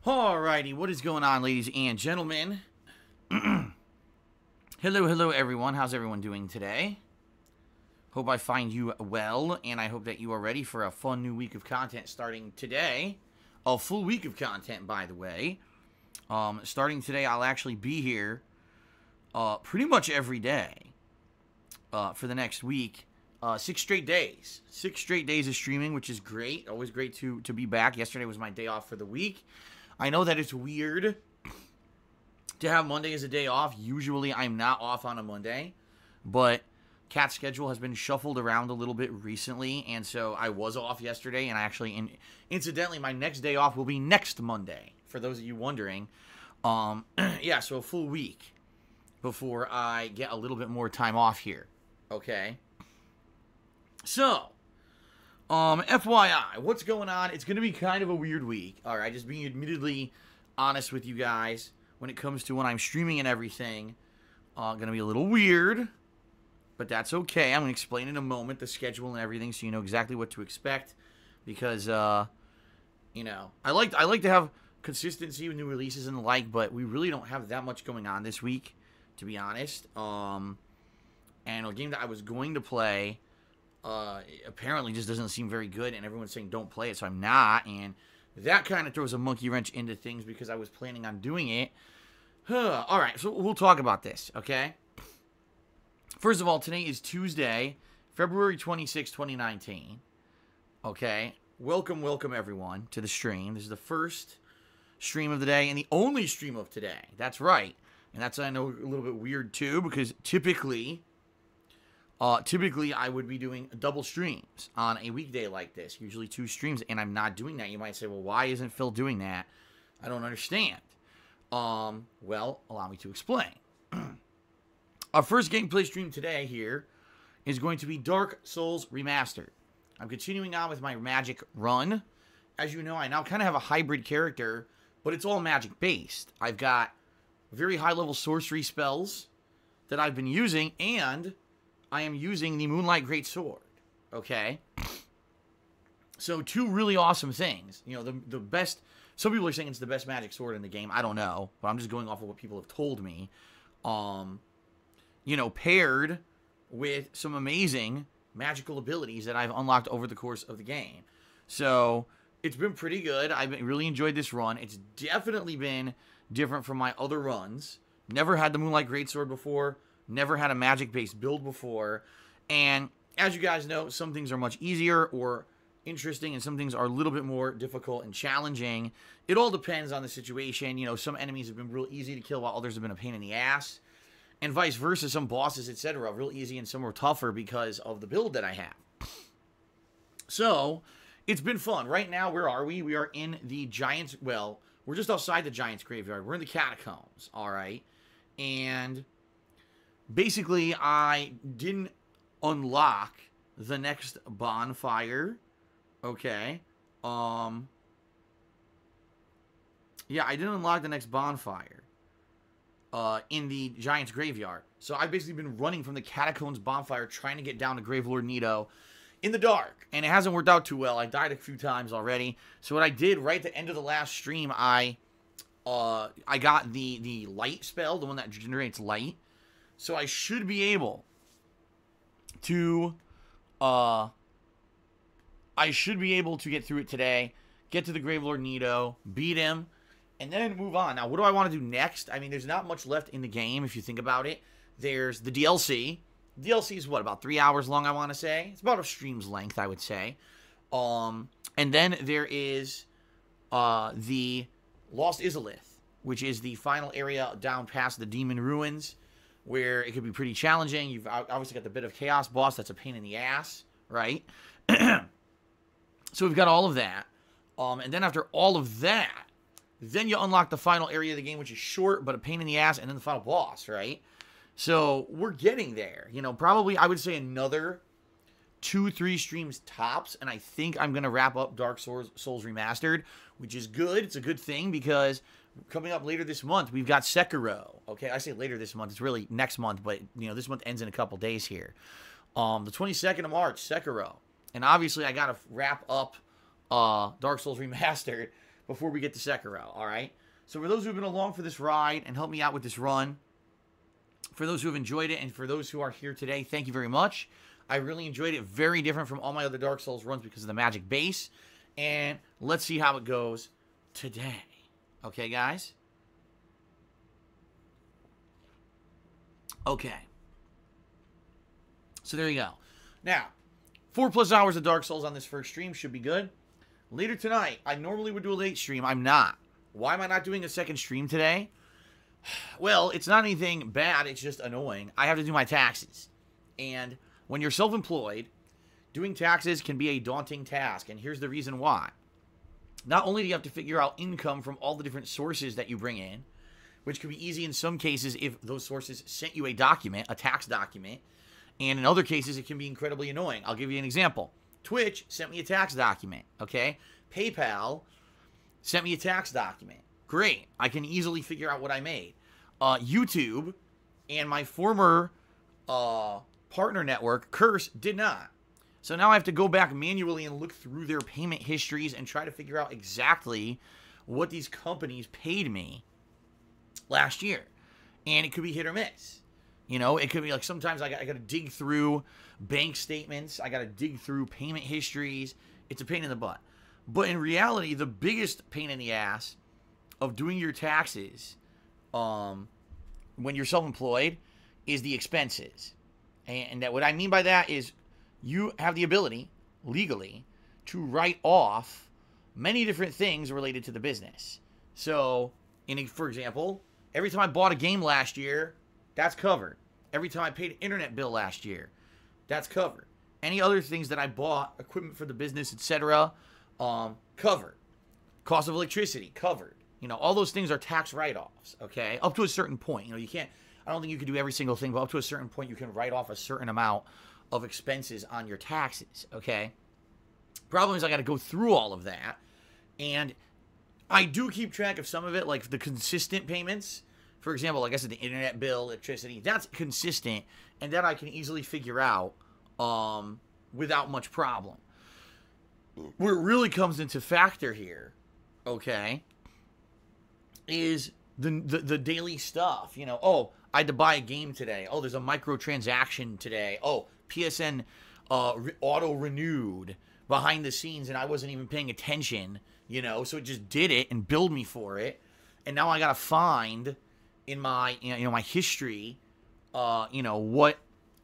Alrighty, what is going on, ladies and gentlemen? Hello, everyone. How's everyone doing today? Hope I find you well, and I hope that you are ready for a fun new week of content starting today. A full week of content, by the way. Starting today, I'll actually be here pretty much every day for the next week. 6 straight days. 6 straight days of streaming, which is great. Always great to be back. Yesterday was my day off for the week. I know that it's weird to have Monday as a day off. Usually I'm not off on a Monday, but Cat's schedule has been shuffled around a little bit recently, and so I was off yesterday, and I actually, incidentally, my next day off will be next Monday, for those of you wondering. Yeah, so a full week before I get a little bit more time off here, okay? So, FYI, what's going on? It's going to be kind of a weird week. All right, just being admittedly honest with you guys when it comes to when I'm streaming and everything. Going to be a little weird, but that's okay. I'm going to explain in a moment the schedule and everything so you know exactly what to expect because, you know, I like to have consistency with new releases and the like, but we really don't have that much going on this week, to be honest. And a game that I was going to play apparently just doesn't seem very good, and everyone's saying don't play it, so I'm not, and that kind of throws a monkey wrench into things because I was planning on doing it. Alright, so we'll talk about this, okay? First of all, today is Tuesday, February 26, 2019. Okay? Welcome everyone to the stream. This is the first stream of the day and the only stream of today. That's right. And that's, I know, a little bit weird too, because typically I would be doing double streams on a weekday like this, usually 2 streams, and I'm not doing that. You might say, well, why isn't Phil doing that? I don't understand. Well, allow me to explain. Our first gameplay stream today here is going to be Dark Souls Remastered. I'm continuing on with my magic run. As you know, I now kind of have a hybrid character, but it's all magic-based. I've got very high-level sorcery spells that I've been using, and I am using the Moonlight Greatsword, okay? So 2 really awesome things. You know, the best, some people are saying it's the best magic sword in the game. I don't know, but I'm just going off of what people have told me. You know, paired with some amazing magical abilities that I've unlocked over the course of the game. So it's been pretty good. I've really enjoyed this run. It's definitely been different from my other runs. Never had the Moonlight Greatsword before. Never had a magic-based build before, and as you guys know, some things are much easier or interesting, and some things are a little bit more difficult and challenging. It all depends on the situation. You know, some enemies have been real easy to kill, while others have been a pain in the ass, and vice versa. Some bosses, etc., real easy, and some were tougher because of the build that I have. So, it's been fun. Right now, where are we? We are in the Giants, well, we're just outside the Giants graveyard. We're in the catacombs, all right, and basically, I didn't unlock the next bonfire, okay? Yeah, I didn't unlock the next bonfire in the Giant's graveyard. So I've basically been running from the Catacombs bonfire trying to get down to Gravelord Nito in the dark, and it hasn't worked out too well. I died a few times already. So what I did right at the end of the last stream, I got the light spell, the one that generates light. So I should be able to, get through it today, get to the Gravelord Nito, beat him, and then move on. Now, what do I want to do next? I mean, there's not much left in the game, if you think about it. There's the DLC. The DLC is, what, about 3 hours long, I want to say? It's about a stream's length, I would say. And then there is the Lost Izalith, which is the final area down past the Demon Ruins, where it could be pretty challenging. You've obviously got the Bit of Chaos boss. That's a pain in the ass, right? So we've got all of that. And then after all of that, then you unlock the final area of the game, which is short, but a pain in the ass, and then the final boss, right? So we're getting there. You know, probably, I would say another 2-3 streams tops, and I think I'm going to wrap up Dark Souls Remastered, which is good. It's a good thing because coming up later this month, we've got Sekiro. Okay, I say later this month. It's really next month, but, you know, this month ends in a couple days here. The 22nd of March, Sekiro. And obviously, I got to wrap up Dark Souls Remastered before we get to Sekiro, all right? So for those who have been along for this ride and helped me out with this run, for those who have enjoyed it, and for those who are here today, thank you very much. I really enjoyed it. Very different from all my other Dark Souls runs because of the magic base. And let's see how it goes today. Okay, guys? Okay. So there you go. Now, 4+ hours of Dark Souls on this first stream should be good. Later tonight, I normally would do a late stream. I'm not. Why am I not doing a second stream today? Well, it's not anything bad. It's just annoying. I have to do my taxes. And when you're self-employed, doing taxes can be a daunting task. And here's the reason why. Not only do you have to figure out income from all the different sources that you bring in, which can be easy in some cases if those sources sent you a document, a tax document. And in other cases, it can be incredibly annoying. I'll give you an example. Twitch sent me a tax document, okay? PayPal sent me a tax document. Great. I can easily figure out what I made. YouTube and my former partner network, Curse, did not. So now I have to go back manually and look through their payment histories and try to figure out exactly what these companies paid me last year. And it could be hit or miss. You know, it could be like sometimes I got to dig through bank statements. I got to dig through payment histories. It's a pain in the butt. But in reality, the biggest pain in the ass of doing your taxes when you're self-employed is the expenses. And that what I mean by that is you have the ability, legally, to write off many different things related to the business. So, for example, every time I bought a game last year, that's covered. Every time I paid an internet bill last year, that's covered. Any other things that I bought, equipment for the business, etc., covered. Cost of electricity, covered. You know, all those things are tax write-offs, okay? Up to a certain point. You know, you can't, I don't think you can do every single thing, but up to a certain point, you can write off a certain amount of expenses on your taxes, okay? Problem is I got to go through all of that, and I do keep track of some of it, like the consistent payments. For example, like I said, the internet bill, electricity, that's consistent, and that I can easily figure out without much problem. Where it really comes into factor here, okay, is the daily stuff. You know, oh, I had to buy a game today. Oh, there's a microtransaction today. Oh, PSN auto-renewed behind the scenes, and I wasn't even paying attention, you know, so it just did it and billed me for it. And now I got to find in my, you know, my history, you know,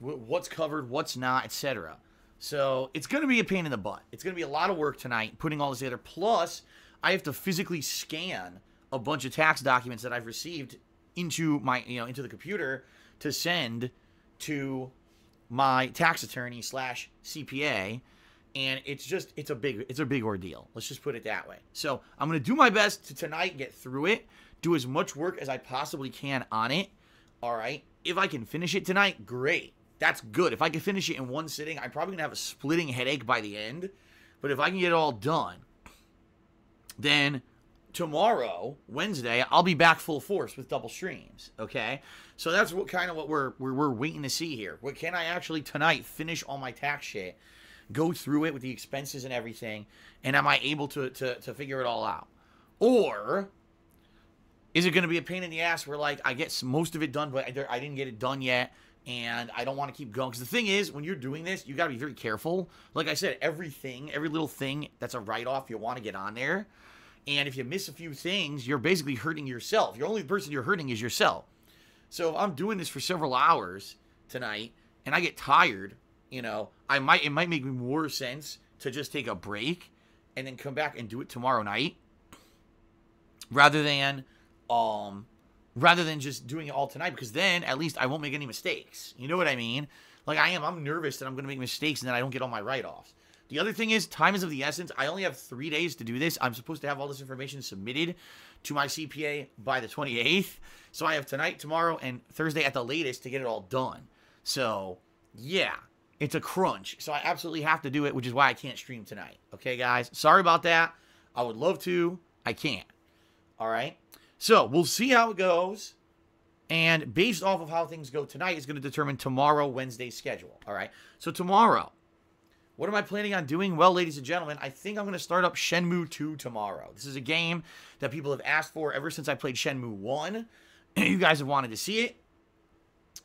what's covered, what's not, etc. So it's going to be a pain in the butt. It's going to be a lot of work tonight putting all this together. Plus, I have to physically scan a bunch of tax documents that I've received into my, you know, into the computer to send to my tax attorney / CPA. And it's a big ordeal. Let's just put it that way. So I'm going to do my best to tonight get through it, do as much work as I possibly can on it. All right. If I can finish it tonight, great. That's good. If I can finish it in one sitting, I'm probably going to have a splitting headache by the end. But if I can get it all done, then tomorrow, Wednesday, I'll be back full force with double streams. Okay? So that's what we're waiting to see here. What can I actually tonight finish all my tax shit, go through it with the expenses and everything, and am I able to figure it all out? Or is it going to be a pain in the ass where, like, I get most of it done, but I didn't get it done yet, and I don't want to keep going? Because the thing is, when you're doing this, you got to be very careful. Like I said, every little thing that's a write-off, you want to get on there. And if you miss a few things, you're basically hurting yourself. The only person you're hurting is yourself. So if I'm doing this for several hours tonight, and I get tired, you know, it might make more sense to just take a break and then come back and do it tomorrow night, rather than just doing it all tonight, because then at least I won't make any mistakes. You know what I mean? Like I'm nervous that I'm going to make mistakes and then I don't get all my write-offs. The other thing is, time is of the essence. I only have 3 days to do this. I'm supposed to have all this information submitted to my CPA by the 28th. So I have tonight, tomorrow, and Thursday at the latest to get it all done. So, yeah, it's a crunch. So I absolutely have to do it, which is why I can't stream tonight. Okay, guys? Sorry about that. I would love to. I can't. All right? So we'll see how it goes. And based off of how things go tonight is going to determine tomorrow, Wednesday's schedule. All right? So tomorrow, What am I planning on doing? Well, ladies and gentlemen, I think I'm going to start up Shenmue 2 tomorrow. This is a game that people have asked for ever since I played Shenmue 1. You guys have wanted to see it.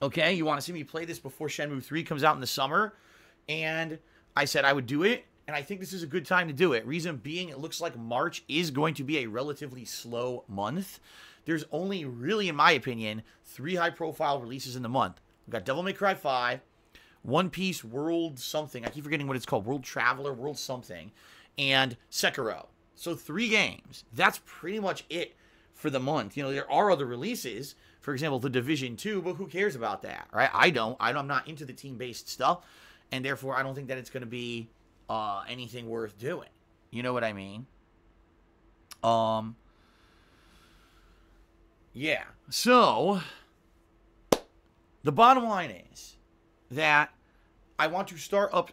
Okay, you want to see me play this before Shenmue 3 comes out in the summer. And I said I would do it. And I think this is a good time to do it. Reason being, it looks like March is going to be a relatively slow month. There's only really, in my opinion, 3 high-profile releases in the month. We've got Devil May Cry 5, One Piece World something. I keep forgetting what it's called. World Traveler, World something. And Sekiro. So 3 games. That's pretty much it for the month. You know, there are other releases. For example, The Division 2, but who cares about that, right? I'm not into the team-based stuff. And therefore, I don't think that it's going to be anything worth doing. You know what I mean? Yeah. So, the bottom line is that I want to start up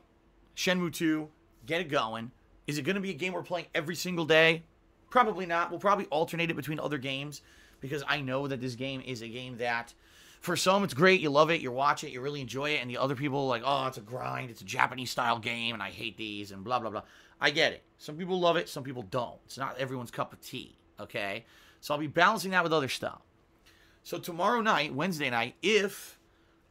Shenmue 2, get it going. Is it going to be a game we're playing every single day? Probably not. We'll probably alternate it between other games because I know that this game is a game that, for some, it's great. You love it. You watch it. You really enjoy it. And the other people are like, oh, it's a grind. It's a Japanese-style game, and I hate these, and blah, blah, blah. I get it. Some people love it. Some people don't. It's not everyone's cup of tea, okay? So I'll be balancing that with other stuff. So tomorrow night, Wednesday night, if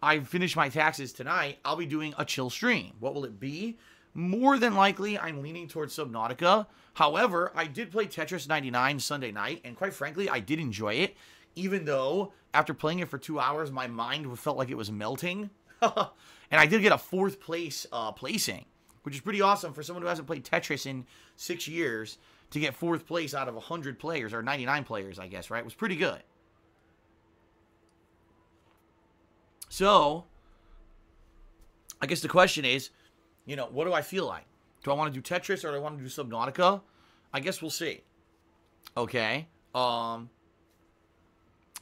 I finish my taxes tonight, I'll be doing a chill stream. What will it be? More than likely, I'm leaning towards Subnautica. However, I did play Tetris 99 Sunday night, and quite frankly, I did enjoy it, even though after playing it for 2 hours, my mind felt like it was melting. And I did get a 4th place placing, which is pretty awesome for someone who hasn't played Tetris in 6 years to get 4th place out of 100 players, or 99 players, I guess, right? It was pretty good. So, I guess the question is, you know, what do I feel like? Do I want to do Tetris or do I want to do Subnautica? I guess we'll see. Okay. So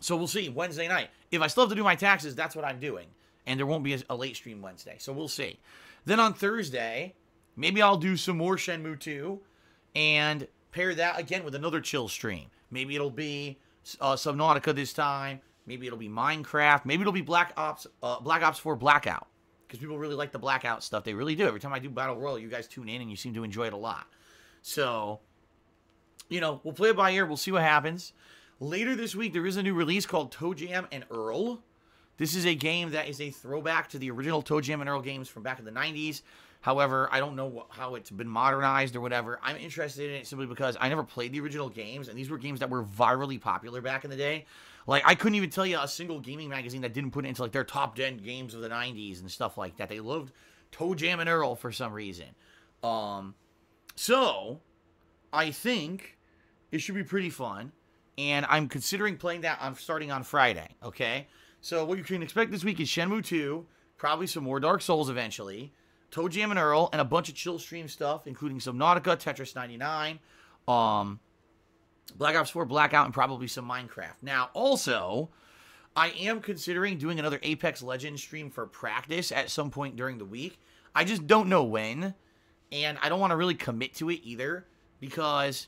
we'll see Wednesday night. If I still have to do my taxes, that's what I'm doing. And there won't be a late stream Wednesday. So we'll see. Then on Thursday, maybe I'll do some more Shenmue 2 and pair that again with another chill stream. Maybe it'll be Subnautica this time. Maybe it'll be Minecraft. Maybe it'll be Black Ops 4 Blackout. Because people really like the Blackout stuff. They really do. Every time I do Battle Royale, you guys tune in and you seem to enjoy it a lot. So, you know, we'll play it by ear. We'll see what happens. Later this week, there is a new release called Toe Jam and Earl. This is a game that is a throwback to the original Toe Jam and Earl games from back in the 90s. However, I don't know how it's been modernized or whatever. I'm interested in it simply because I never played the original games, and these were games that were virally popular back in the day. Like, I couldn't even tell you a single gaming magazine that didn't put it into, like, their top 10 games of the 90s and stuff like that. They loved Toe Jam and Earl for some reason. So, I think it should be pretty fun, and I'm considering playing that starting on Friday, okay? So, what you can expect this week is Shenmue 2, probably some more Dark Souls eventually, Toe Jam and Earl, and a bunch of chill stream stuff, including Subnautica, Tetris 99, Black Ops 4 Blackout, and probably some Minecraft. Now, also, I am considering doing another Apex Legends stream for practice at some point during the week. I just don't know when, and I don't want to really commit to it either, because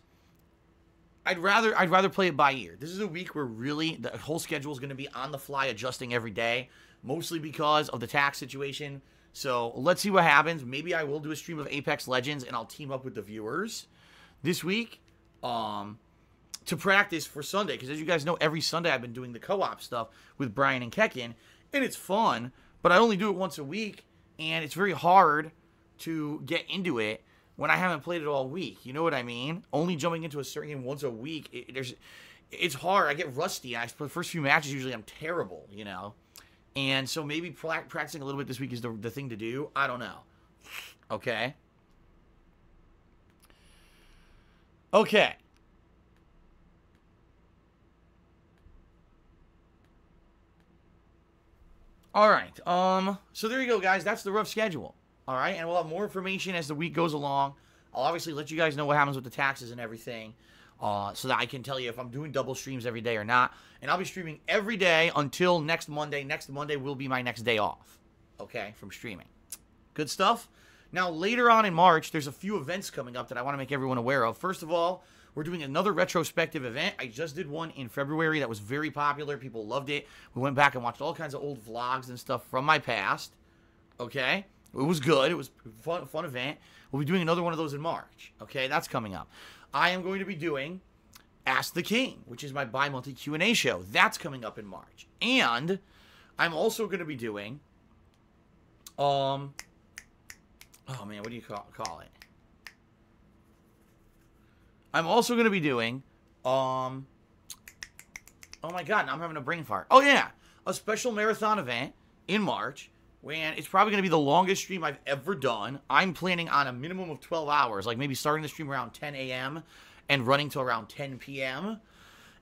I'd rather play it by ear. This is a week where really the whole schedule is going to be on the fly, adjusting every day, mostly because of the tax situation. So let's see what happens. Maybe I will do a stream of Apex Legends, and I'll team up with the viewers this week to practice for Sunday. Because as you guys know, every Sunday I've been doing the co-op stuff with Brian and Kekin, and it's fun, but I only do it once a week, and it's very hard to get into it when I haven't played it all week. You know what I mean? Only jumping into a certain game once a week, it's hard. I get rusty. The first few matches, usually I'm terrible, you know? And so maybe practicing a little bit this week is the thing to do. I don't know. Okay? Okay. All right. So there you go, guys. That's the rough schedule. All right? And we'll have more information as the week goes along. I'll obviously let you guys know what happens with the taxes and everything, so that I can tell you if I'm doing double streams every day or not. And I'll be streaming every day until next Monday. Next Monday will be my next day off, okay, from streaming. Good stuff. Now, later on in March, there's a few events coming up that I want to make everyone aware of. First of all, we're doing another retrospective event. I just did one in February that was very popular. People loved it. We went back and watched all kinds of old vlogs and stuff from my past, okay? It was good. It was a fun event. We'll be doing another one of those in March. Okay, that's coming up. I am going to be doing Ask the King, which is my bi-monthly Q&A show. That's coming up in March. And I'm also going to be doing, oh man, what do you call it? I'm also going to be doing, oh my God, now I'm having a brain fart. Oh yeah, a special marathon event in March. And it's probably going to be the longest stream I've ever done. I'm planning on a minimum of 12 hours, like maybe starting the stream around 10 a.m. and running till around 10 p.m.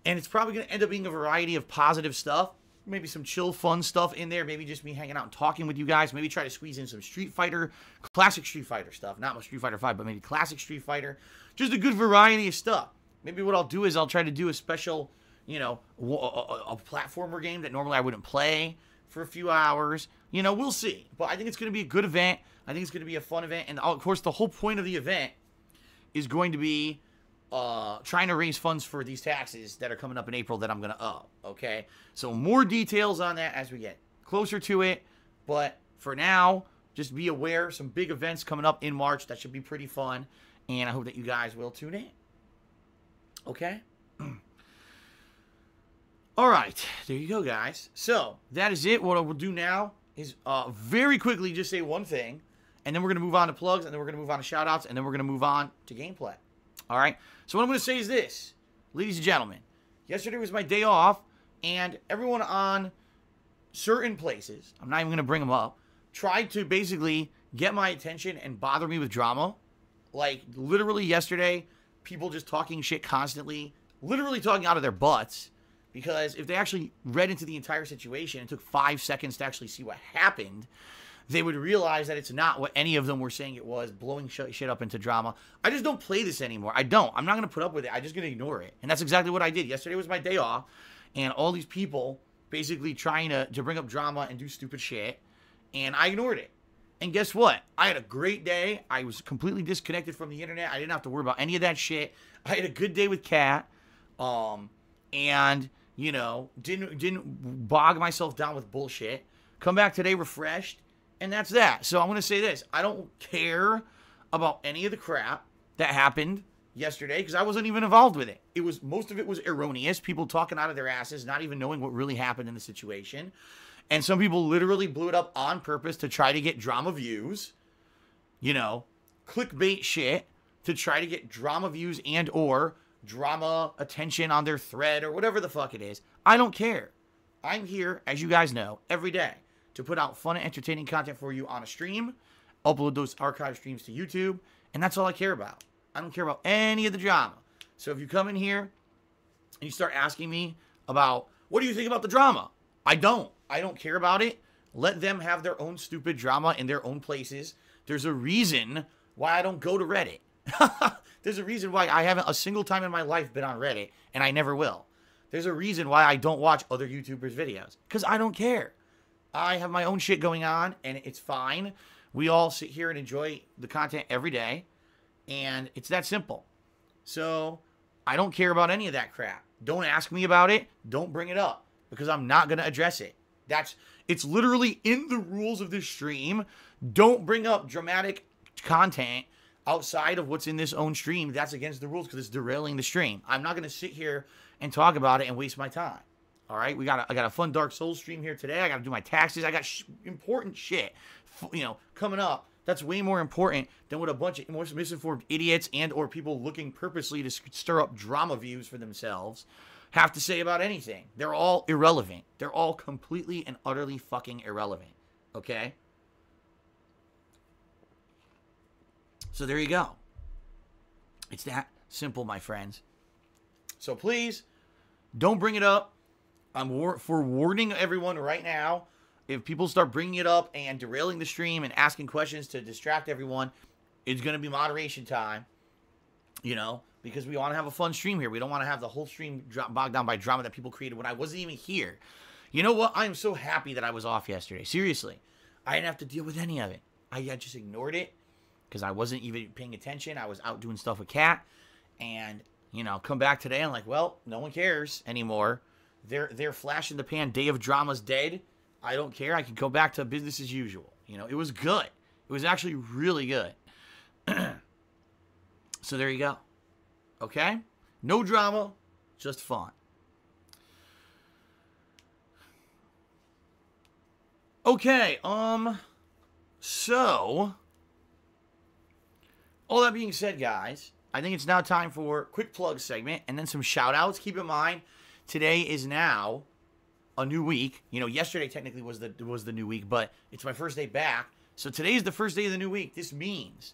And it's probably going to end up being a variety of positive stuff. Maybe some chill, fun stuff in there. Maybe just me hanging out and talking with you guys. Maybe try to squeeze in some Street Fighter, classic Street Fighter stuff. Not Street Fighter 5, but maybe classic Street Fighter. Just a good variety of stuff. Maybe what I'll do is I'll try to do a special, you know, a platformer game that normally I wouldn't play for a few hours. You know, we'll see. But I think it's going to be a good event. I think it's going to be a fun event. And, of course, the whole point of the event is going to be trying to raise funds for these taxes that are coming up in April that I'm going to owe. Okay? So more details on that as we get closer to it. But for now, just be aware. Some big events coming up in March. That should be pretty fun. And I hope that you guys will tune in. Okay? All right. There you go, guys. So that is it. What I will do now is very quickly just say one thing, and then we're going to move on to plugs, and then we're going to move on to shout-outs, and then we're going to move on to gameplay. All right? So what I'm going to say is this, ladies and gentlemen. Yesterday was my day off, and everyone on certain places, I'm not even going to bring them up, tried to basically get my attention and bother me with drama. Like, literally yesterday, people just talking shit constantly, literally talking out of their butts. Because if they actually read into the entire situation and took 5 seconds to actually see what happened, they would realize that it's not what any of them were saying it was, blowing shit up into drama. I just don't play this anymore. I don't. I'm not going to put up with it. I'm just going to ignore it. And that's exactly what I did. Yesterday was my day off, and all these people basically trying to bring up drama and do stupid shit, and I ignored it. And guess what? I had a great day. I was completely disconnected from the internet. I didn't have to worry about any of that shit. I had a good day with Kat, and you know, didn't bog myself down with bullshit. Come back today refreshed, and that's that. So I'm going to say this. I don't care about any of the crap that happened yesterday because I wasn't even involved with it. Most of it was erroneous. People talking out of their asses, not even knowing what really happened in the situation. And some people literally blew it up on purpose to try to get drama views. You know, clickbait shit to try to get drama views and or drama attention on their thread or whatever the fuck it is. I don't care. I'm here, as you guys know, every day to put out fun and entertaining content for you on a stream, upload those archive streams to YouTube, and that's all I care about. I don't care about any of the drama. So if you come in here and you start asking me about, what do you think about the drama? I don't care about it. Let them have their own stupid drama in their own places. There's a reason why I don't go to Reddit. There's a reason why I haven't a single time in my life been on Reddit, and I never will. There's a reason why I don't watch other YouTubers' videos, because I don't care. I have my own shit going on, and it's fine. We all sit here and enjoy the content every day, and it's that simple. So I don't care about any of that crap. Don't ask me about it. Don't bring it up, because I'm not going to address it. It's literally in the rules of this stream. Don't bring up dramatic content outside of what's in this own stream. That's against the rules because it's derailing the stream. I'm not going to sit here and talk about it and waste my time. All right? I got a fun Dark Souls stream here today. I got to do my taxes. I got important shit, coming up. That's way more important than what a bunch of misinformed idiots and or people looking purposely to stir up drama views for themselves have to say about anything. They're all irrelevant. They're all completely and utterly fucking irrelevant. Okay? So there you go. It's that simple, my friends. So please, don't bring it up. I'm warning everyone right now. If people start bringing it up and derailing the stream and asking questions to distract everyone, it's going to be moderation time. Because we want to have a fun stream here. We don't want to have the whole stream bogged down by drama that people created when I wasn't even here. You know what? I am so happy that I was off yesterday. Seriously. I didn't have to deal with any of it. I just ignored it because I wasn't even paying attention. I was out doing stuff with Kat. And, come back today and like, well, no one cares anymore. They're flash in the pan. Day of drama's dead. I don't care. I can go back to business as usual. It was good. It was actually really good. So there you go. Okay? No drama, just fun. Okay, so all that being said, guys, I think it's now time for quick plug segment and then some shout outs. Keep in mind, today is now a new week. You know, yesterday technically was the new week, but it's my first day back. So today is the first day of the new week. This means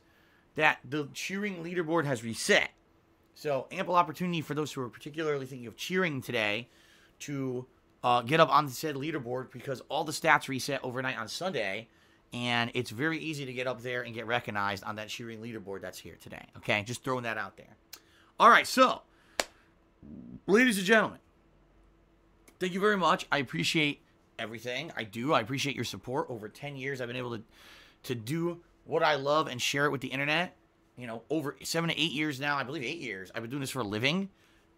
that the cheering leaderboard has reset. So ample opportunity for those who are particularly thinking of cheering today to get up on the said leaderboard, because all the stats reset overnight on Sunday, and it's very easy to get up there and get recognized on that cheering leaderboard that's here today. Okay, just throwing that out there. All right, so, ladies and gentlemen, thank you very much. I appreciate everything. I do. I appreciate your support. Over 10 years, I've been able to do what I love and share it with the internet. You know, over 7 to 8 years now. I believe 8 years. I've been doing this for a living.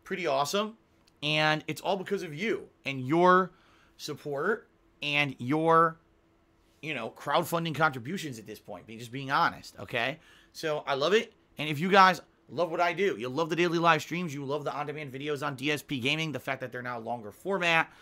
Pretty awesome. And it's all because of you and your support and your, you know, crowdfunding contributions at this point. Just being honest, okay? So I love it. And if you guys love what I do, you love the daily live streams, you love the on-demand videos on DSPGaming, the fact that they're now longer format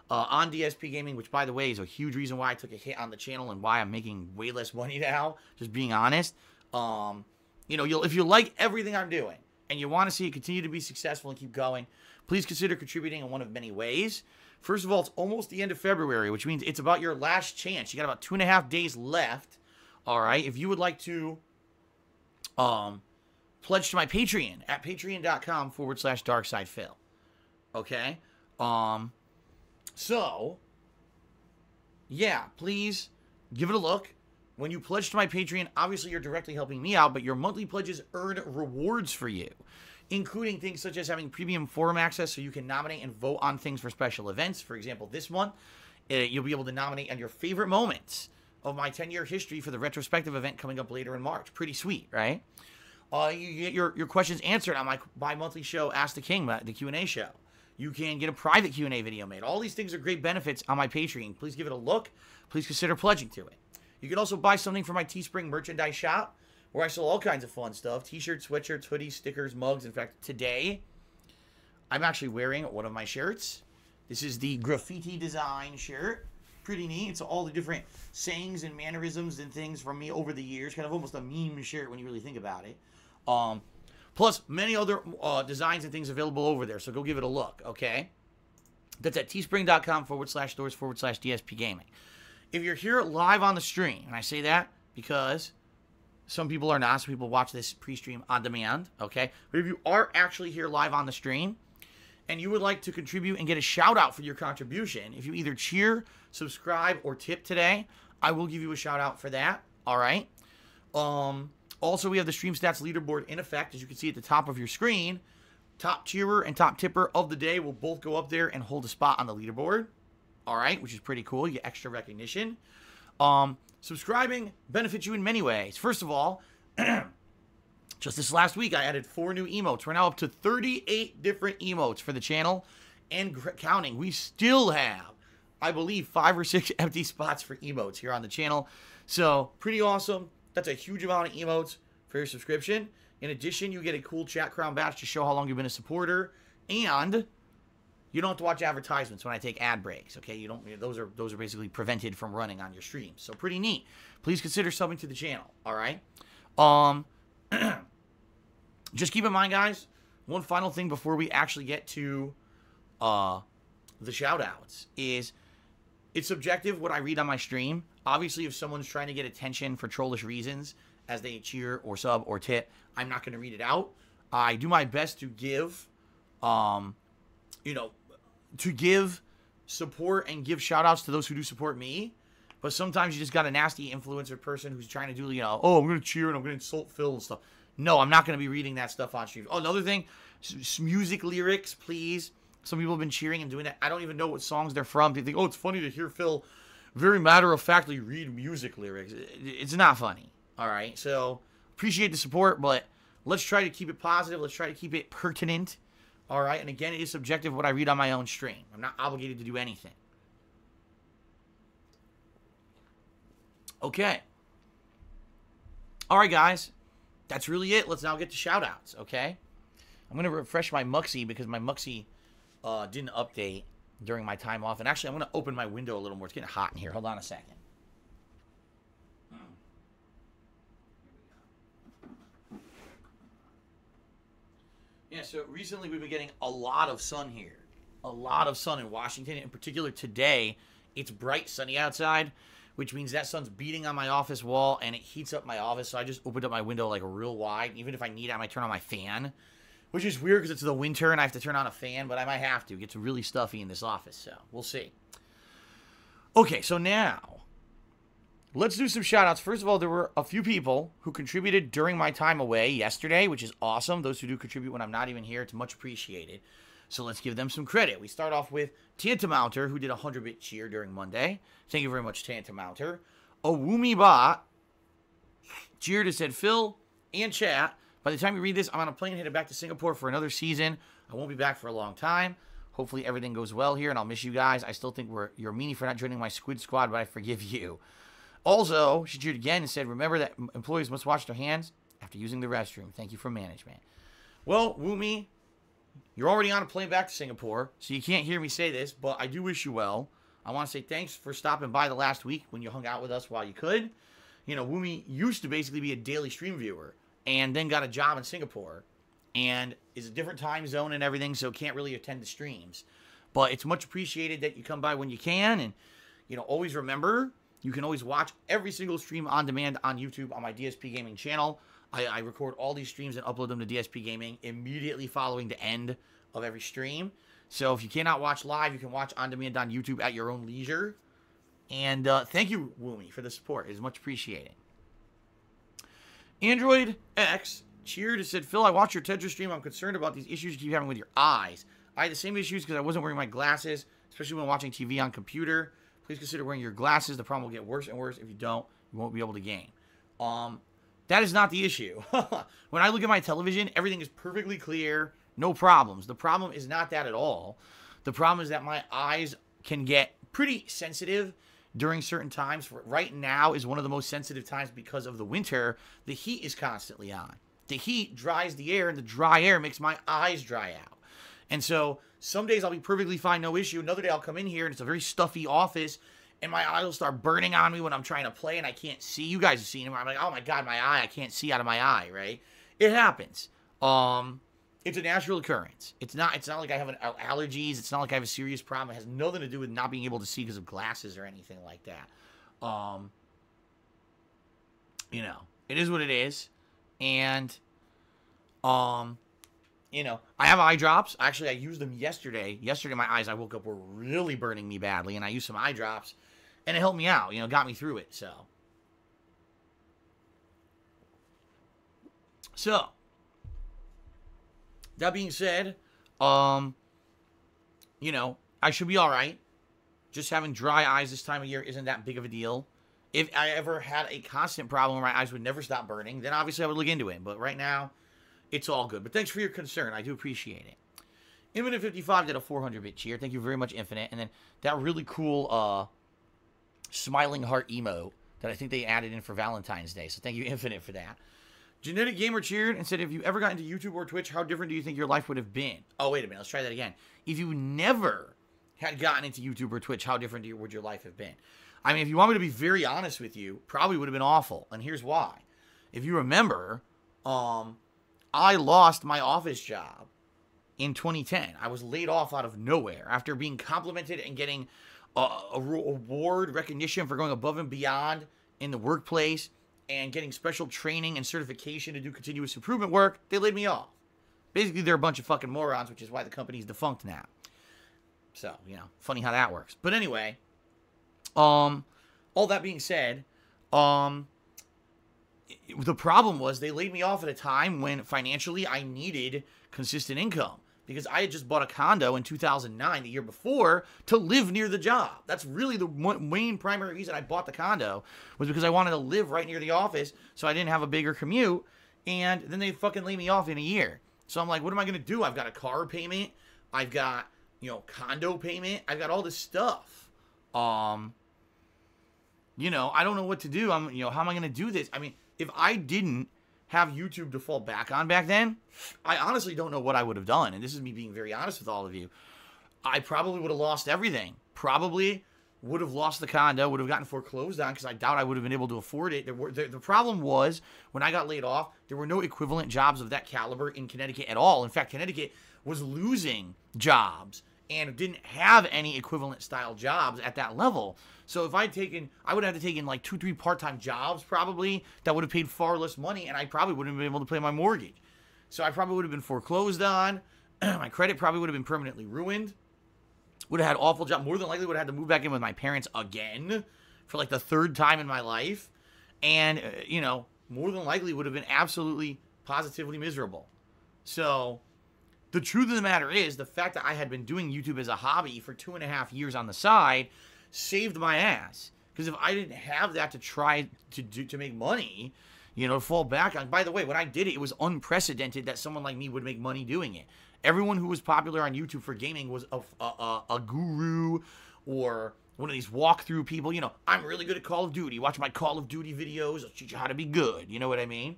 on DSPGaming, which, by the way, is a huge reason why I took a hit on the channel and why I'm making way less money now, just being honest. You know, if you like everything I'm doing and you want to see it continue to be successful and keep going, please consider contributing in one of many ways. First of all, it's almost the end of February, which means it's about your last chance. You got about 2.5 days left. All right. If you would like to pledge to my Patreon at patreon.com/darksidephil. Okay. So, yeah, please give it a look. When you pledge to my Patreon, obviously you're directly helping me out, but your monthly pledges earn rewards for you, including things such as having premium forum access so you can nominate and vote on things for special events. For example, this month, you'll be able to nominate on your favorite moments of my 10-year history for the retrospective event coming up later in March. Pretty sweet, right? You get your questions answered on my bi-monthly show, Ask the King, the Q&A show. You can get a private Q&A video made. All these things are great benefits on my Patreon. Please give it a look. Please consider pledging to it. You can also buy something from my Teespring merchandise shop, where I sell all kinds of fun stuff. T-shirts, sweatshirts, hoodies, stickers, mugs. In fact, today, I'm actually wearing one of my shirts. This is the graffiti design shirt. Pretty neat. It's all the different sayings and mannerisms and things from me over the years. Kind of almost a meme shirt when you really think about it. Plus, many other designs and things available over there. So go give it a look, okay? That's at teespring.com/stores/DSPGaming. If you're here live on the stream, and I say that because some people are not, some people watch this pre-stream on demand, okay? But if you are actually here live on the stream, and you would like to contribute and get a shout-out for your contribution, if you either cheer, subscribe, or tip today, I will give you a shout-out for that, all right? Also, we have the Stream Stats Leaderboard in effect, as you can see at the top of your screen. Top cheerer and top tipper of the day will both go up there and hold a spot on the leaderboard. All right, which is pretty cool. You get extra recognition. Subscribing benefits you in many ways. First of all, just this last week, I added 4 new emotes. We're now up to 38 different emotes for the channel and counting. We still have, I believe, 5 or 6 empty spots for emotes here on the channel. So, pretty awesome. That's a huge amount of emotes for your subscription. In addition, you get a cool chat crown badge to show how long you've been a supporter, and you don't have to watch advertisements when I take ad breaks, okay? You don't. Those are basically prevented from running on your streams. So pretty neat. Please consider subbing to the channel, all right? Just keep in mind, guys, one final thing before we actually get to the shout-outs is it's subjective what I read on my stream. Obviously, if someone's trying to get attention for trollish reasons as they cheer or sub or tip, I'm not going to read it out. I do my best to give, to give support and give shout-outs to those who do support me. But sometimes you just got a nasty influencer person who's trying to do, oh, I'm going to cheer and I'm going to insult Phil and stuff. No, I'm not going to be reading that stuff on stream. Oh, another thing, music lyrics, please. Some people have been cheering and doing that. I don't even know what songs they're from. They think, oh, it's funny to hear Phil very matter-of-factly read music lyrics. It's not funny, all right? So, appreciate the support, but let's try to keep it positive. Let's try to keep it pertinent, all right? And again, it is subjective what I read on my own stream. I'm not obligated to do anything. Okay. All right, guys. That's really it. Let's now get to shout-outs, okay? I'm going to refresh my Muxie because my Muxie didn't update during my time off. And actually, I'm going to open my window a little more. It's getting hot in here. Hold on a second. Yeah, so recently we've been getting a lot of sun here. A lot of sun in Washington. In particular, today, it's bright sunny outside, which means that sun's beating on my office wall, and it heats up my office, so I just opened up my window, like, real wide. Even if I need it, I might turn on my fan, which is weird because it's the winter and I have to turn on a fan, but I might have to. It gets really stuffy in this office, so we'll see. Okay, so now, let's do some shout-outs. First of all, there were a few people who contributed during my time away yesterday, which is awesome. Those who do contribute when I'm not even here, it's much appreciated. So let's give them some credit. We start off with Tantamounter, who did a 100-bit cheer during Monday. Thank you very much, Tantamounter. Awumibot cheered and said, Phil and chat, by the time you read this, I'm on a plane headed back to Singapore for another season. I won't be back for a long time. Hopefully everything goes well here, and I'll miss you guys. I still think you're meanie for not joining my Squid Squad, but I forgive you. Also, she cheered again and said, remember that employees must wash their hands after using the restroom. Thank you from management. Well, Woomy, you're already on a plane back to Singapore, so you can't hear me say this, but I do wish you well. I want to say thanks for stopping by the last week when you hung out with us while you could. You know, Woomy used to basically be a daily stream viewer and then got a job in Singapore and is a different time zone and everything, so can't really attend the streams. But it's much appreciated that you come by when you can, and, you know, always remember, you can always watch every single stream on demand on YouTube on my DSP Gaming channel. I record all these streams and upload them to DSP Gaming immediately following the end of every stream. So if you cannot watch live, you can watch on demand on YouTube at your own leisure. And thank you, Woomy, for the support. It is much appreciated. Android X cheered and said, Phil, I watched your Tetris stream. I'm concerned about these issues you keep having with your eyes. I had the same issues because I wasn't wearing my glasses, especially when watching TV on computer. Please consider wearing your glasses. The problem will get worse and worse. If you don't, you won't be able to game. That is not the issue. When I look at my television, everything is perfectly clear. No problems. The problem is not that at all. The problem is that my eyes can get pretty sensitive during certain times. Right now is one of the most sensitive times because of the winter. The heat is constantly on. The heat dries the air, and the dry air makes my eyes dry out. And so some days I'll be perfectly fine, no issue. Another day I'll come in here, and it's a very stuffy office, and my eyes will start burning on me when I'm trying to play, and I can't see. You guys have seen it. I'm like, oh my God, my eye. I can't see out of my eye, right? It happens. It's a natural occurrence. It's not like I have allergies. It's not like I have a serious problem. It has nothing to do with not being able to see because of glasses or anything like that. You know, it is what it is. And, you know, I have eye drops. Actually, I used them yesterday. Yesterday, my eyes, I woke up, were really burning me badly. And I used some eye drops. And it helped me out. You know, got me through it. So, that being said, you know, I should be all right. Just having dry eyes this time of year isn't that big of a deal. If I ever had a constant problem where my eyes would never stop burning, then obviously I would look into it. But right now, it's all good. But thanks for your concern. I do appreciate it. Infinite55 did a 400-bit cheer. Thank you very much, Infinite. And then that really cool smiling heart emote that I think they added in for Valentine's Day. So thank you, Infinite, for that. Genetic Gamer cheered and said, if you ever got into YouTube or Twitch, how different do you think your life would have been? Oh, wait a minute. Let's try that again. If you never had gotten into YouTube or Twitch, how different would your life have been? I mean, if you want me to be very honest with you, probably would have been awful. And here's why. If you remember, I lost my office job in 2010. I was laid off out of nowhere after being complimented and getting a award recognition for going above and beyond in the workplace and getting special training and certification to do continuous improvement work. They laid me off. Basically, they're a bunch of fucking morons, which is why the company's defunct now. So, you know, funny how that works. But anyway, all that being said, the problem was they laid me off at a time when financially I needed consistent income because I had just bought a condo in 2009, the year before, to live near the job. That's really the main primary reason I bought the condo, was because I wanted to live right near the office so I didn't have a bigger commute. And then they fucking laid me off in a year. So I'm like, what am I going to do? I've got a car payment. I've got, you know, condo payment. I've got all this stuff. You know, I don't know what to do. You know, how am I going to do this? I mean, if I didn't have YouTube to fall back on back then, I honestly don't know what I would have done. And this is me being very honest with all of you. I probably would have lost everything. Probably would have lost the condo, would have gotten foreclosed on, because I doubt I would have been able to afford it. The problem was, when I got laid off, there were no equivalent jobs of that caliber in Connecticut at all. In fact, Connecticut was losing jobs and didn't have any equivalent style jobs at that level. So if I'd taken, I would have taken like 2-3 part-time jobs probably that would have paid far less money, and I probably wouldn't have been able to pay my mortgage. So I probably would have been foreclosed on. My credit probably would have been permanently ruined. Would have had awful job. More than likely would have had to move back in with my parents again for like the 3rd time in my life. And, you know, more than likely would have been absolutely, positively miserable. So the truth of the matter is, the fact that I had been doing YouTube as a hobby for 2.5 years on the side saved my ass. Because if I didn't have that to try to make money, you know, to fall back on. By the way, when I did it, it was unprecedented that someone like me would make money doing it. Everyone who was popular on YouTube for gaming was a guru or one of these walkthrough people. You know, I'm really good at Call of Duty. Watch my Call of Duty videos. I'll teach you how to be good. You know what I mean?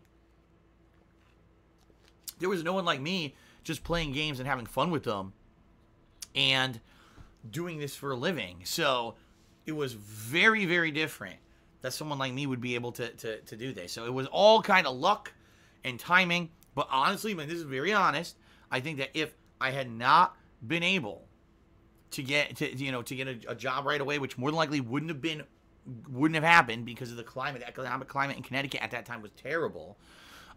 There was no one like me just playing games and having fun with them and doing this for a living. So it was very, very different that someone like me would be able to do this. So it was all kind of luck and timing. But honestly, man, this is very honest. I think that if I had not been able to get a job right away, which more than likely wouldn't have happened because of the economic climate in Connecticut at that time was terrible,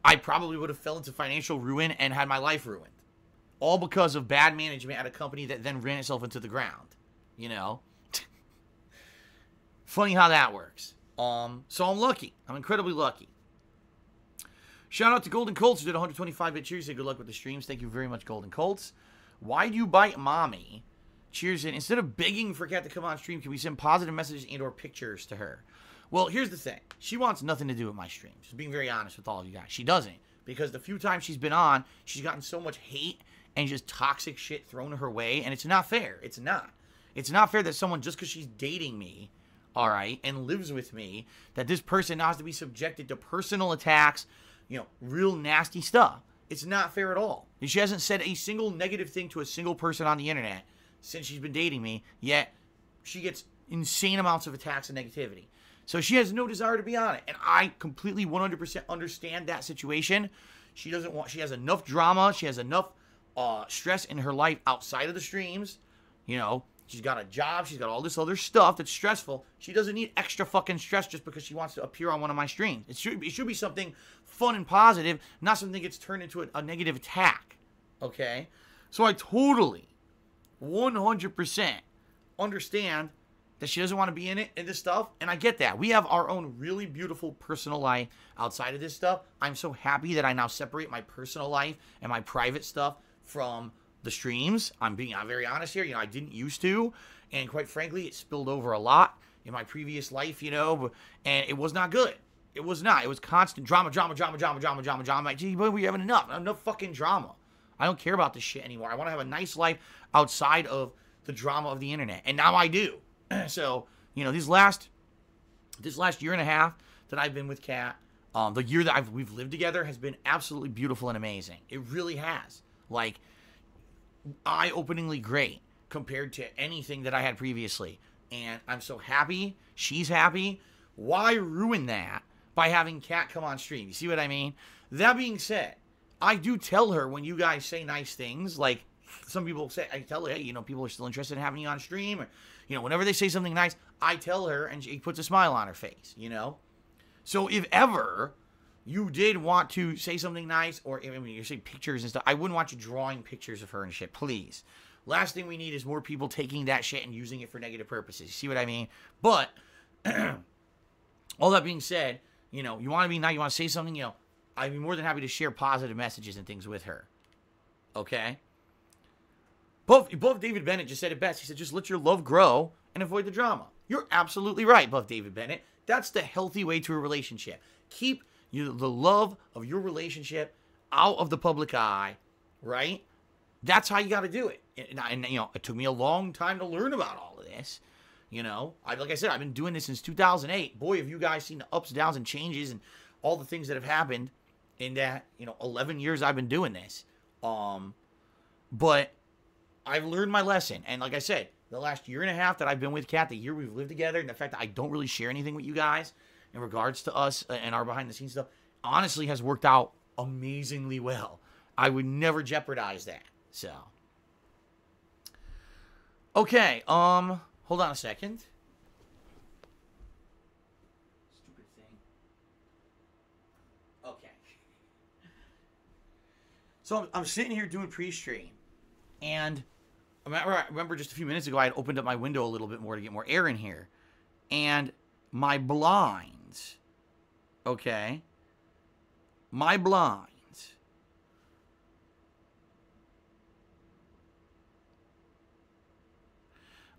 I probably would have fell into financial ruin and had my life ruined. All because of bad management at a company that then ran itself into the ground. You know? Funny how that works. So I'm lucky. I'm incredibly lucky. Shout out to Golden Colts who did 125-bit cheers. Say good luck with the streams. Thank you very much, Golden Colts. Why do you bite mommy? Cheers in. Instead of begging for Kat to come on stream, can we send positive messages and or pictures to her? Well, here's the thing. She wants nothing to do with my streams. Just being very honest with all of you guys. She doesn't. Because the few times she's been on, she's gotten so much hate and just toxic shit thrown her way. And it's not fair. It's not. It's not fair that someone, just because she's dating me, all right, and lives with me, that this person now has to be subjected to personal attacks, you know, real nasty stuff. It's not fair at all. She hasn't said a single negative thing to a single person on the internet since she's been dating me, yet she gets insane amounts of attacks and negativity. So she has no desire to be on it. And I completely 100% understand that situation. She has enough drama. She has enough stress in her life outside of the streams. You know, she's got a job. She's got all this other stuff that's stressful. She doesn't need extra fucking stress just because she wants to appear on one of my streams. It should be something fun and positive, not something that gets turned into a negative attack. Okay? So I totally, 100% understand that she doesn't want to be in this stuff, and I get that. We have our own really beautiful personal life outside of this stuff. I'm so happy that I now separate my personal life and my private stuff from the streams. I'm being very honest here. You know, I didn't used to, and quite frankly, it spilled over a lot in my previous life, you know, and it was not good. It was not. It was constant drama. Like, gee, boy, we're having enough fucking drama. I don't care about this shit anymore. I want to have a nice life outside of the drama of the internet, and now I do. So, you know, this last year and a half that I've been with Kat, the year that we've lived together has been absolutely beautiful and amazing. It really has. Like, eye-openingly great compared to anything that I had previously. And I'm so happy. She's happy. Why ruin that by having Kat come on stream? You see what I mean? That being said, I do tell her when you guys say nice things, like some people say, I tell her, hey, you know, people are still interested in having you on stream, or, you know, whenever they say something nice, I tell her, and she puts a smile on her face, you know? So if ever you did want to say something nice, or, I mean, you say pictures and stuff, I wouldn't want you drawing pictures of her and shit, please. Last thing we need is more people taking that shit and using it for negative purposes. You see what I mean? But, all that being said, you know, you want to be nice, you want to say something, you know, I'd be more than happy to share positive messages and things with her. Okay? Buff David Bennett just said it best. He said, just let your love grow and avoid the drama. You're absolutely right, Buff David Bennett. That's the healthy way to a relationship. Keep the love of your relationship out of the public eye, right? That's how you got to do it. And, you know, it took me a long time to learn about all of this. You know, like I said, I've been doing this since 2008. Boy, have you guys seen the ups, downs, and changes and all the things that have happened in that, 11 years I've been doing this. But I've learned my lesson. And like I said, the last year and a half that I've been with Kat, the year we've lived together, and the fact that I don't really share anything with you guys in regards to us and our behind the scenes stuff, honestly has worked out amazingly well. I would never jeopardize that. So, okay, hold on a second. Stupid thing. Okay. So I'm sitting here doing pre-stream, and I remember just a few minutes ago I had opened up my window a little bit more to get more air in here, and my blinds, okay, my blinds,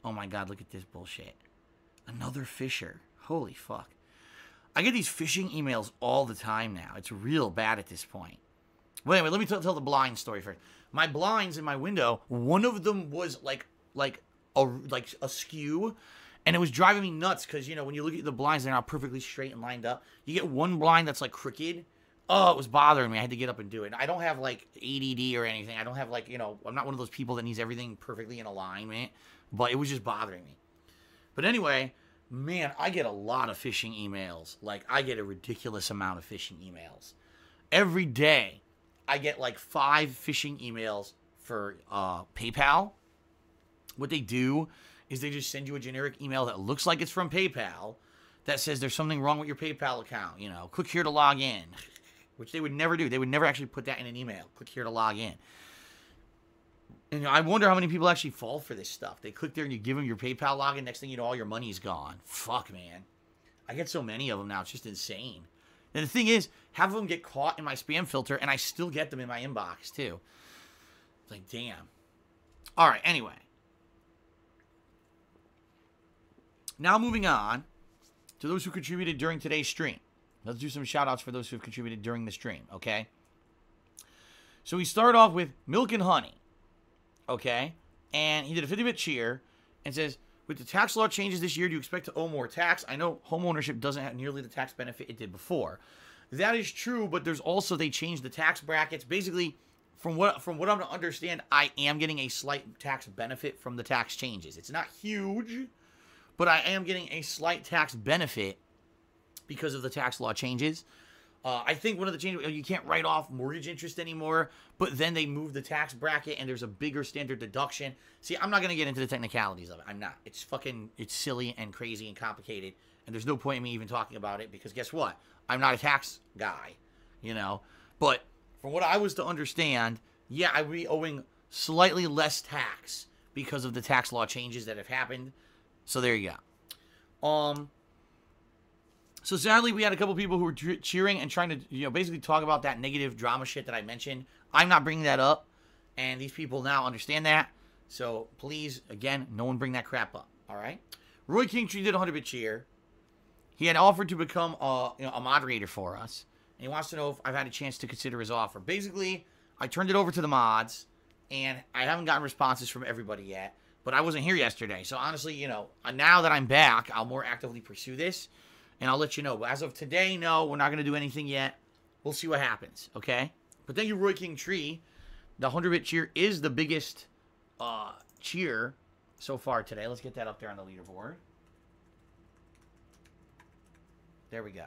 oh my God, look at this bullshit. Another Fisher. Holy fuck. I get these phishing emails all the time now. It's real bad at this point. Well, anyway, let me tell the blind story first. My blinds in my window, one of them was like askew, and it was driving me nuts because, when you look at the blinds, they're not perfectly straight and lined up. You get one blind that's like crooked. Oh, it was bothering me. I had to get up and do it. I don't have like ADD or anything. I don't have like, I'm not one of those people that needs everything perfectly in alignment, but it was just bothering me. But anyway, man, I get a lot of phishing emails. Like, I get a ridiculous amount of phishing emails. Every day, I get like 5 phishing emails for PayPal. What they do is they just send you a generic email that looks like it's from PayPal that says there's something wrong with your PayPal account. Click here to log in, which they would never do. They would never actually put that in an email. Click here to log in. And I wonder how many people actually fall for this stuff. They click there and you give them your PayPal login. Next thing you know, all your money's gone. Fuck, man. I get so many of them now. It's just insane. And the thing is, half of them get caught in my spam filter, and I still get them in my inbox, too. It's like, damn. All right, anyway. Now moving on to those who contributed during today's stream. Let's do some shout-outs for those who have contributed during the stream, okay? So we start off with Milk and Honey, okay? And he did a 50-bit cheer and says, with the tax law changes this year, do you expect to owe more tax? I know homeownership doesn't have nearly the tax benefit it did before. That is true, but there's also, they changed the tax brackets. Basically, from what I'm to understand, I am getting a slight tax benefit from the tax changes. It's not huge, but I am getting a slight tax benefit because of the tax law changes. I think one of the changes, you can't write off mortgage interest anymore, but then they moved the tax bracket and there's a bigger standard deduction. See, I'm not going to get into the technicalities of it. I'm not. It's silly and crazy and complicated, and there's no point in me even talking about it because guess what? I'm not a tax guy, But from what I was to understand, yeah, I would be owing slightly less tax because of the tax law changes that have happened. So there you go. So sadly, we had a couple people who were cheering and trying to, basically talk about that negative drama shit that I mentioned. I'm not bringing that up, and these people now understand that. So please, again, no one bring that crap up. All right. Roy Kingtree did a 100-bit cheer. He had offered to become a moderator for us, and he wants to know if I've had a chance to consider his offer. Basically, I turned it over to the mods, and I haven't gotten responses from everybody yet. But I wasn't here yesterday, so honestly, now that I'm back, I'll more actively pursue this. And I'll let you know. But as of today, no, we're not going to do anything yet. We'll see what happens, okay? But thank you, Roy King Tree. The 100-bit cheer is the biggest cheer so far today. Let's get that up there on the leaderboard. There we go.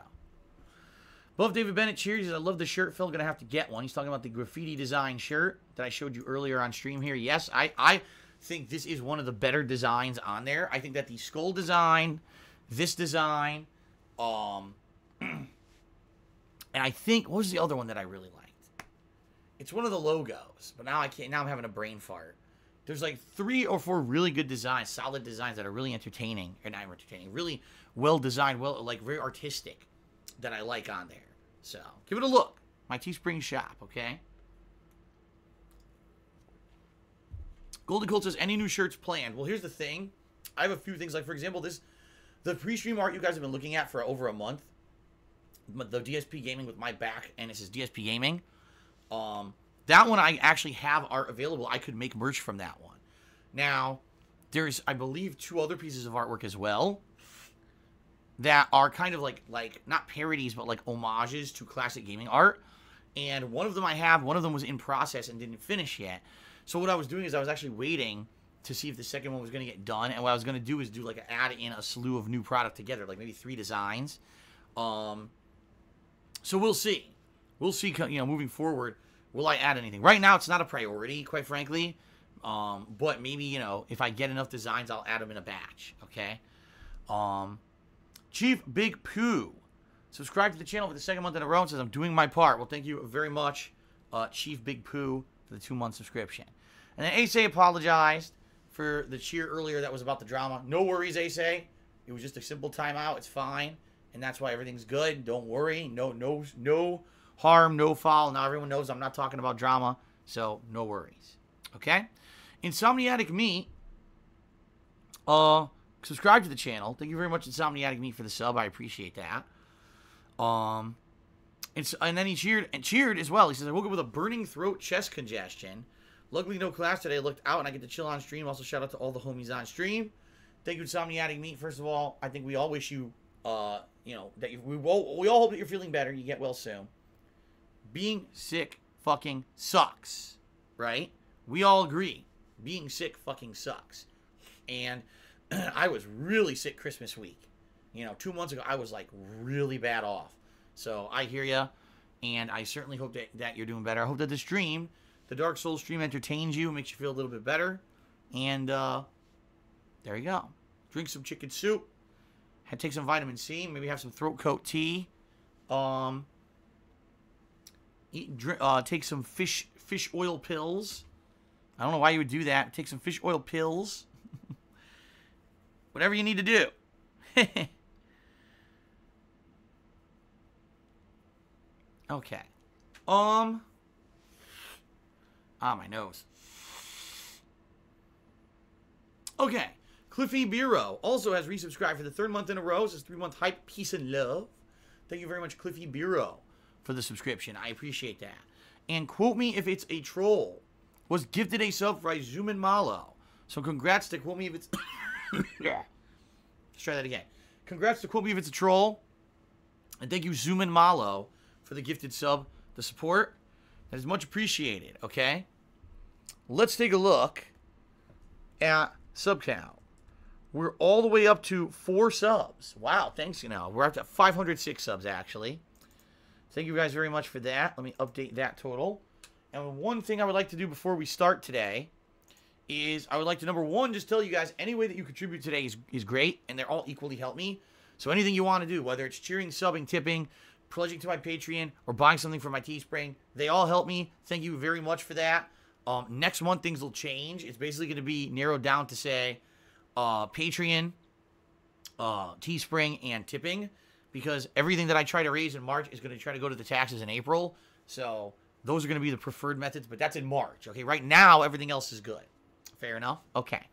Both David Bennett cheers. He says, I love the shirt, Phil. Going to have to get one. He's talking about the graffiti design shirt that I showed you earlier on stream here. Yes, I think this is one of the better designs on there. I think that the skull design, this design... and I think, what was the other one that I really liked? It's one of the logos, but now I can't, now I'm having a brain fart. There's like 3 or 4 really good designs, solid designs that are really entertaining, or not entertaining, really well designed, like very artistic that I like on there. So, give it a look. My Teespring shop, okay? Golden Colt says, any new shirts planned? Well, here's the thing. I have a few things, like for example, the pre-stream art you guys have been looking at for over a month, the DSPGaming with my back, and it says DSPGaming. That one I actually have art available. I could make merch from that one. Now, there's, I believe, 2 other pieces of artwork as well. that are kind of like not parodies, but like homages to classic gaming art. And one of them I have, one of them was in process and didn't finish yet. So what I was doing is I was actually waiting to see if the second one was going to get done. And what I was going to do is do like add in a slew of new product together, like maybe 3 designs. So we'll see. We'll see, you know, moving forward, will I add anything? Right now, it's not a priority, quite frankly. But maybe, you know, if I get enough designs, I'll add them in a batch, okay? Chief Big Pooh. Subscribe to the channel for the second month in a row and says, I'm doing my part. Well, thank you very much, Chief Big Pooh, for the 2-month subscription. And then Ace apologized for the cheer earlier that was about the drama. No worries, Ace. It was just a simple timeout. It's fine. And that's why everything's good. Don't worry. No harm, no foul. Now everyone knows I'm not talking about drama, so no worries. Okay? Insomniatic Me, subscribe to the channel. Thank you very much, Insomniatic Me, for the sub. I appreciate that. And then he cheered as well. He says, I woke up with a burning throat, chest congestion. Luckily, no class today. I looked out and I get to chill on stream. Also, shout out to all the homies on stream. Thank you, Insomniatic Me. First of all, I think we all wish you, you know, that we all hope that you're feeling better. You get well soon. Being sick fucking sucks, right? We all agree. Being sick fucking sucks. And I was really sick Christmas week. You know, 2 months ago, I was, like, really bad off. So, I hear ya, and I certainly hope that you're doing better. I hope that the stream, the Dark Souls stream, entertains you, makes you feel a little bit better. And, there you go. Drink some chicken soup. Take some vitamin C. Maybe have some throat coat tea. Take some fish oil pills. I don't know why you would do that. Take some fish oil pills. Whatever you need to do. Okay. My nose. Okay. Cliffy Bureau also has resubscribed for the 3rd month in a row. Says 3-month hype, peace, and love. Thank you very much, Cliffy Bureau, for the subscription. I appreciate that. And Quote Me If It's a Troll was gifted a sub for Izuman Malo. So congrats to Quote Me If It's... Let's try that again. Congrats to Quote Me If It's a Troll. And thank you, Zuman Malo, for the gifted sub, the support. That is much appreciated, okay? Let's take a look at sub count. We're all the way up to 4 subs. Wow, thanks, you know. We're up to 506 subs, actually. Thank you guys very much for that. Let me update that total. And one thing I would like to do before we start today is I would like to, number one, just tell you guys any way that you contribute today is great, and they're all equally help me. So anything you want to do, whether it's cheering, subbing, tipping, pledging to my Patreon, or buying something from my Teespring, they all help me. Thank you very much for that. Next month, things will change. It's basically going to be narrowed down to, say, Patreon, Teespring, and tipping, because everything that I try to raise in March is going to try to go to the taxes in April. So those are going to be the preferred methods, but that's in March. Okay, right now, everything else is good. Fair enough? Okay.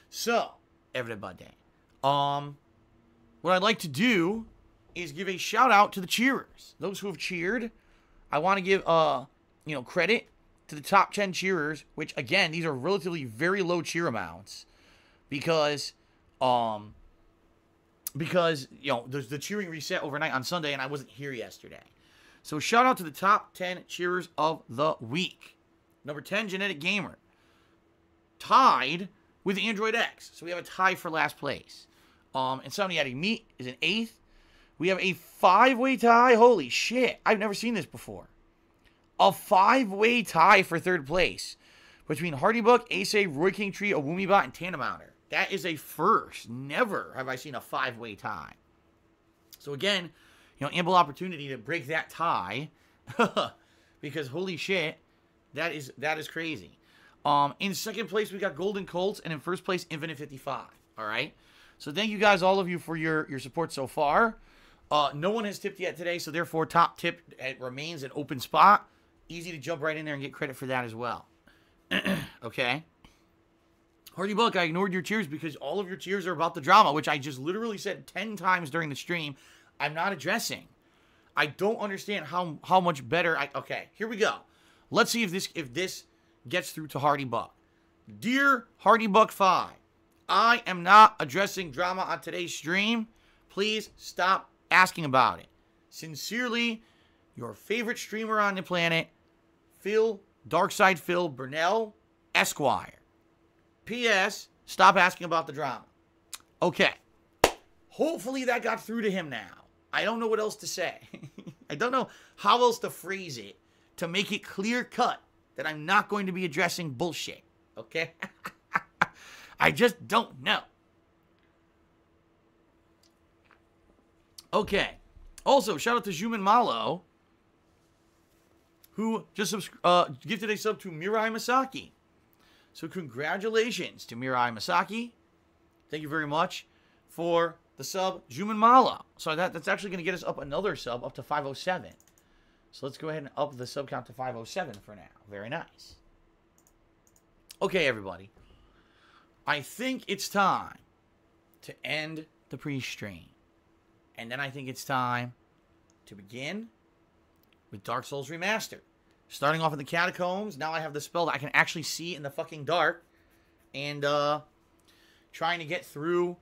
So, everybody. What I'd like to do is give a shout out to the cheerers. Those who have cheered. I want to give, you know, credit to the top 10 cheerers, which, again, these are relatively very low cheer amounts because, you know, there's the cheering reset overnight on Sunday, and I wasn't here yesterday. So, shout out to the top 10 cheerers of the week. Number 10, Genetic Gamer. Tied with Android X. So, we have a tie for last place. Insomniatic Meat is in 8th. We have a 5-way tie. Holy shit. I've never seen this before. A 5-way tie for 3rd place between Hardybuck, Ace, Roy King Tree, Awumibot, and Tanamounder. That is a first. Never have I seen a 5-way tie. So again, you know, ample opportunity to break that tie because holy shit, that is crazy. In 2nd place, we got Golden Colts, and in 1st place, Infinite 55. All right. So thank you guys, all of you, for your support so far. No one has tipped yet today, so therefore top tip remains an open spot. Easy to jump right in there and get credit for that as well. Okay. Hardy Buck, I ignored your cheers because all of your cheers are about the drama, which I just literally said 10 times during the stream. I'm not addressing. I don't understand how much better okay, here we go. Let's see if this gets through to Hardy Buck. Dear Hardy Buck 5, I am not addressing drama on today's stream. Please stop asking about it. Sincerely, your favorite streamer on the planet, Phil, Darkside Phil Burnell, Esquire. P.S. Stop asking about the drama. Okay. Hopefully that got through to him now. I don't know what else to say. I don't know how else to phrase it to make it clear cut that I'm not going to be addressing bullshit. Okay? I just don't know. Okay. Also, shout out to Juman Malo, who just gifted a sub to Mirai Masaki. So congratulations to Mirai Masaki. Thank you very much for the sub, Juman Malo. So that's actually going to get us up another sub, up to 507. So let's go ahead and up the sub count to 507 for now. Very nice. Okay, everybody. I think it's time to end the pre-stream. And then I think it's time to begin with Dark Souls Remastered. Starting off in the Catacombs, now I have the spell that I can actually see in the fucking dark. And trying to get through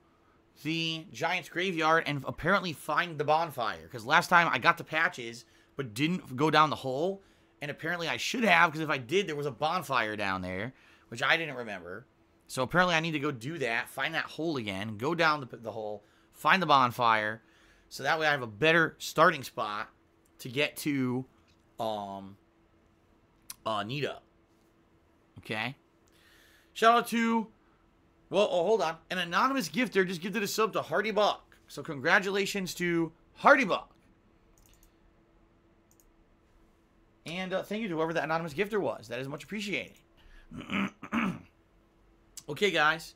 the Giant's Graveyard and apparently find the bonfire. Because last time I got the patches, but didn't go down the hole. And apparently I should have, because if I did, there was a bonfire down there, which I didn't remember. So apparently I need to go do that, find that hole again, go down the hole, find the bonfire, so that way I have a better starting spot to get to Nita. Okay? Shout out to, well, oh, hold on. An anonymous gifter just gifted a sub to Hardy Buck. So congratulations to Hardy Buck. And thank you to whoever that anonymous gifter was. That is much appreciated. Okay, guys.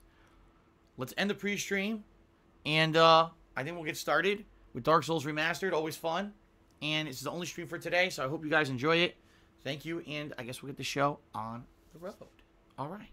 Let's end the pre-stream. And I think we'll get started with Dark Souls Remastered. Always fun. And it's the only stream for today, so I hope you guys enjoy it. Thank you, and I guess we'll get the show on the road. All right.